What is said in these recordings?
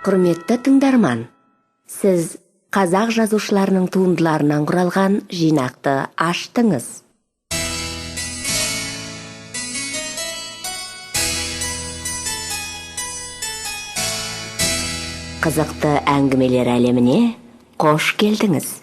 Құрметті тыңдарман, сіз қазақ жазушыларының туындыларынан құралған жинақты аштыңыз. Қызықты әңгімелер әлеміне қош келдіңіз.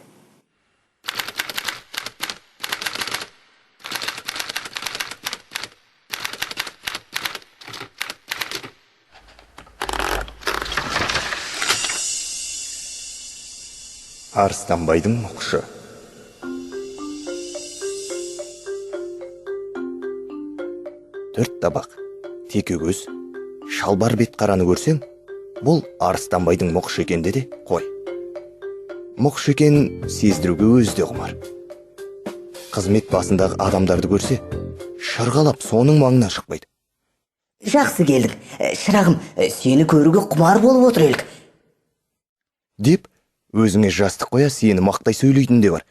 Арыстанбайдың мұқшы. Төрт табақ, текегөз, шалбар бет қараны көрсең, бұл Арыстанбайдың мұқшы екен де қой. Мұқшы екенін сездіруге өзі де құмар. Қызмет басындағы адамдарды көрсе, шырғалап соның маңынан шықпайды. Жақсы келдің, шырағым, сені көруге құмар болып отыр елік. Деп, өзіңе жастық қоя сені мақтай сөйлейтін де бар.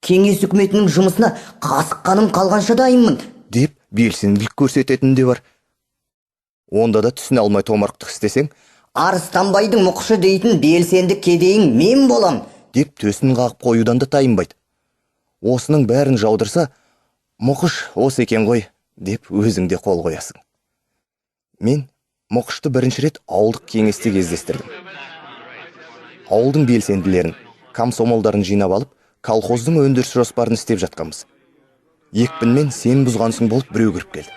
Кеңес үкіметінің жұмысына қасыққаным қалғанша дайынмын. Деп, белсенділік көрсететін де бар. Онда да түсіне алмай томарықтық істесең, Арыстанбайдың мұқшы дейтін белсенді кедейін мен болам. Деп, төсін қағып қоюдан да тайынбайды. Осының бәрін жаудырса, мұқыш осы екен ғой, деп өзіңде қол қоясың. Мен мұқышты бірінші рет ауылдық кеңесте кездестірдім. Ауылдың белсенділерін, комсомолдарын жинап алып, колхоздың өндіріс жоспарын істеп жатқанбыз. Екпінмен сен бұзғансың болып біреу кіріп келді.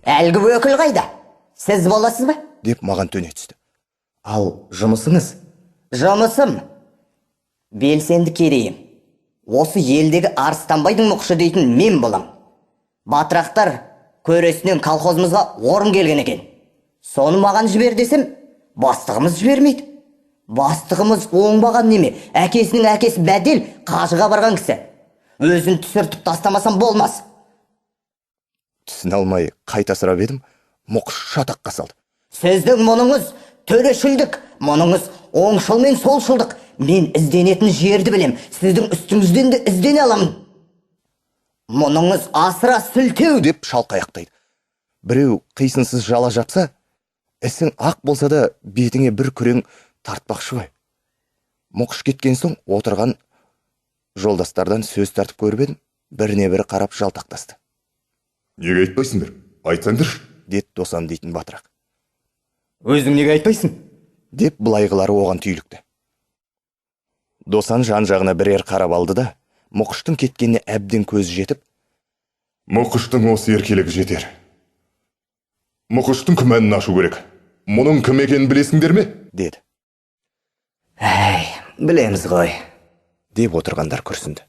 Әлгі өкіл қайда? Сіз боласыз ба? Деп маған төне түсті. Ал жұмысыңыз? Жұмысым. Белсенді керейім. Осы елдегі Арыстанбайдың мұқшы дейтін мен болам. Батырақтар көресінен колхозымызға орын келген екен. Соны маған жібер десем, бастығымыз жібермейді. Бастығымыз оңбаған неме, әкесінің әкесі бәдел қажыға барған кісі. Өзін түсіртіп тастамасам болмас. Түсін алмай қайта сұрап едім, мұқыш шатаққа салды. Сіздің мұныңыз төрешілдік, мұныңыз оңшыл мен солшылдық. Мен ізденетін жерді білем, сіздің үстіңізден де іздене аламын. Мұныңыз асыра сілтеу деп шалқаяқтайды. Біреу қисынсыз жала жапса, ісің ақ болса да бетіңе бір күрең тартпақшы ғой. Мұқыш кеткен соң отырған жолдастардан сөз тартып көріп едім, біріне бірі қарап жалтақтасты. Неге айтпайсыңдар? Айтсаңдаршы, деді Досан дейтін батырақ. Өзің неге айтпайсың? Деп былайғылары оған түйілікті. Досан жан-жағына бірер қарап алды да, Мұқыштың кеткеніне әбден көзі жетіп, мұқыштың осы еркелігі жетер. Мұқыштың күмәнін ашу керек. Мұның кім екенін білесіңдер ме? деді. Әй, білеміз ғой, деп отырғандар күрсінді.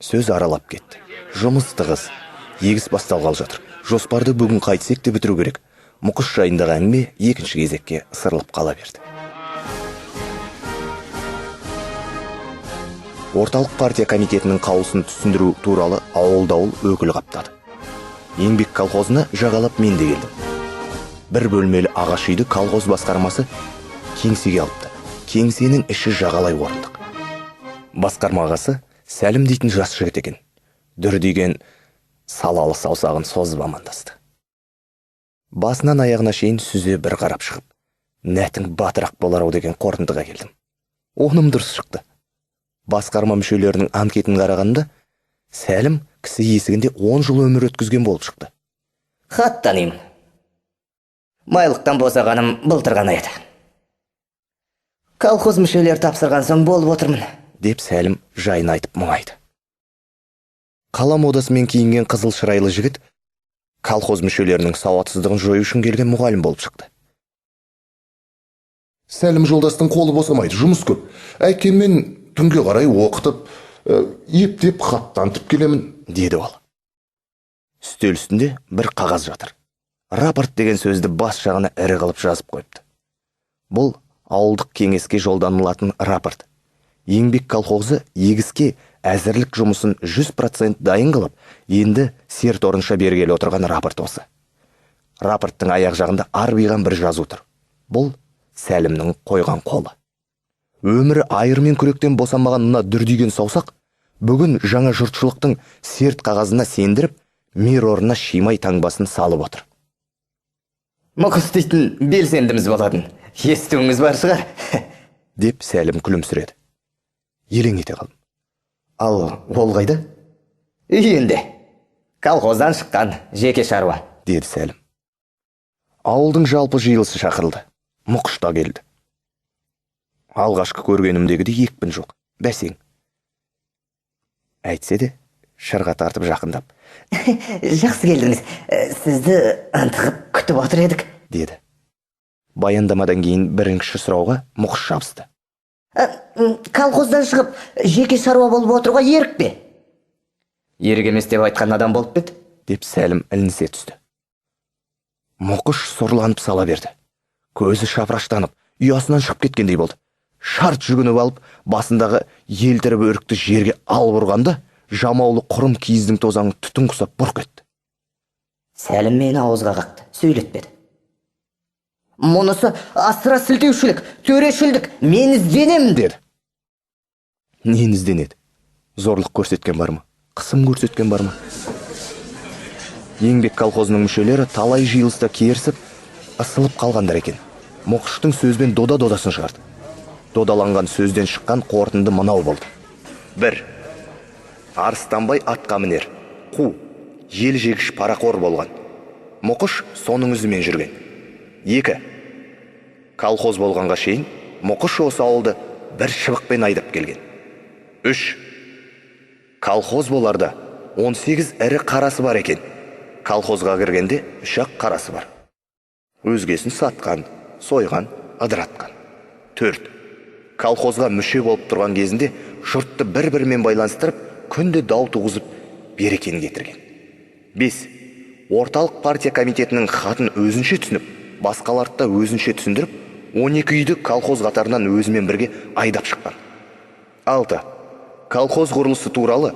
Сөз аралап кетті. Жұмыс тығыз, егіс басталғалы жатыр. Жоспарды бүгін қайтсек те бітіру керек. Мұқыш жайындағы әңгіме екінші кезекке ысырылып қала берді. Орталық партия комитетінің қаулысын түсіндіру туралы ауыл-дауыл өкіл қаптады. Еңбек колхозына жағалап мен де келдім. Бір бөлмелі ағаш үйді колхоз басқармасы кеңсеге алыпты. Кеңсенің іші жағалай орындық. Басқарма ағасы Сәлім дейтін жас жігіт екен. Дүрдеген салалы саусағын созып амандасты. Басынан аяғына шейін сүзе бір қарап шығып, нәтің батырақ болар-ау деген қорытындыға келдім. Оным дұрыс шықты. Басқарма мүшелерінің анкетін қарағанда, Сәлім кісі есігінде 10 жыл өмір өткізген болып шықты. Хат танимын. Майлықтан босағаным былтыр ғана еді. Колхоз мүшелер тапсырған соң болып отырмын, деп Сәлім жайын айтып мұңайды. Қала модасымен киінген қызыл шырайлы жігіт колхоз мүшелерінің сауатсыздығын жою үшін келген мұғалім болып шықты. Сәлім жолдастың қолы босамайды, жұмыс көп. Әйткенмен түнге қарай оқытып, ептеп хаттантып келемін, деді ол. Үстел үстінде бір қағаз жатыр. Рапорт деген сөзді бас жағына ірі қылып жазып қойыпты. Бұл ауылдық кеңеске жолданылатын рапорт. Еңбек колхозы егіске әзірлік жұмысын 100% дайын қылып, енді серт орынша бергелі отырған рапорт осы. Рапорттың аяқ жағында арбиған бір жазу тұр. Бұл Сәлімнің қойған қолы. Өмірі айыр мен күректен босанмаған мына дүрдиген саусақ бүгін жаңа жұртшылықтың серт қағазына сендіріп, мир орнына шимай таңбасын салып отыр. мұқыш дейтін белсендіміз болатын. Естуіңіз бар шығар. деп Сәлім күлімсіреді. Елең ете қалдым. Ал ол қайда? Үйінде. Колхоздан шыққан жеке шаруа. деді Сәлім. Ауылдың жалпы жиылысы шақырылды. Мұқыш та келді. Алғашқы көргенімдегідей екпін жоқ, бәсең. Әйтсе де, шырға тартып жақындап, Жақсы келдіңіз. Сізді ынтығып күтіп отыр едік. деді. Баяндамадан кейін бірінші сұрауға Мұқыш жабысты. Колхоздан шығып, жеке шаруа болып отыруға ерік пе? Ерік емес деп айтқан адам болып бет. деп Сәлім ілінсе түсті. Мұқыш сұрланып сала берді. Көзі шапыраштанып, ұясынан шығып кеткендей болды. Шарт жүгініп алып, басындағы елтіріп өрікті жерге алып ұрғанда, жамаулы құрым киіздің тозаңы түтін құсап бұрқ етті. Сәлім мені ауызға қақты, сөйлетпеді. Мұнысы асыра сілтеушілік, төрешілдік, мен ізденемін деді. Нені ізденеді? Зорлық көрсеткен бар ма? Қысым көрсеткен бар ма? Еңбек колхозының мүшелері талай жиылыста керісіп, ысылып қалғандар екен. Мұқыштың сөзбен додасын шығарды. Додаланған сөзден шыққан қорытынды мынау болды. 1. Арыстанбай атқа мінер, қу, ел жегіш парақор болған. Мұқыш соның ізімен жүрген. 2. Колхоз болғанға шейін Мұқыш осы ауылды бір шыбықпен айдап келген. 3. Колхоз боларда 18 ірі қарасы бар екен. Колхозға кіргенде 3-ақ қарасы бар. Өзгесін сатқан, сойған, ыдыратқан. 4. Колхозға мүше болып тұрған кезінде жұртты бір-бірімен байланыстырып, күнде дау туғызып, берекені кетірген. 5. Орталық партия комитетінің хатын өзінше түсініп, басқаларды да өзінше түсіндіріп, 12 үйді колхоз қатарынан өзімен бірге айдап шыққан. 6. Колхоз құрылысы туралы